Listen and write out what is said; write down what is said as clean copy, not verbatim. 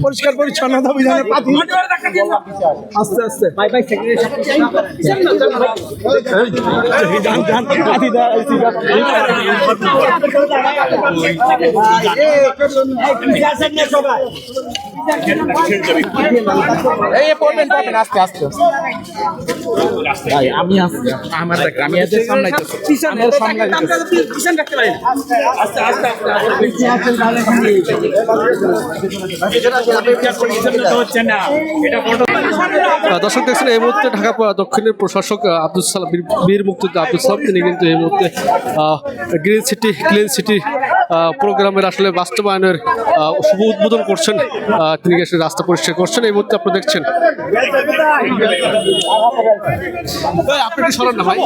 পরিষ্কার পরিচ্ছন্নতা অভিযানের পাতি আস্তে আস্তে আমি আমার আমি দর্শক দেখছেন এই মুহূর্তে ঢাকা দক্ষিণের প্রশাসক আব্দুল সালাম বীর মুক্তিযোদ্ধা আব্দুল সালাম তিনি কিন্তু এই মুহূর্তে গ্রিন সিটি ক্লিন সিটি প্রোগ্রামের আসলে বাস্তবায়নের শুভ উদ্বোধন করছেন। তিনি এসে রাস্তা পরিষ্কার করছেন এই মুহূর্তে আপনারা দেখছেন। আপনি কি সরান না ভাই?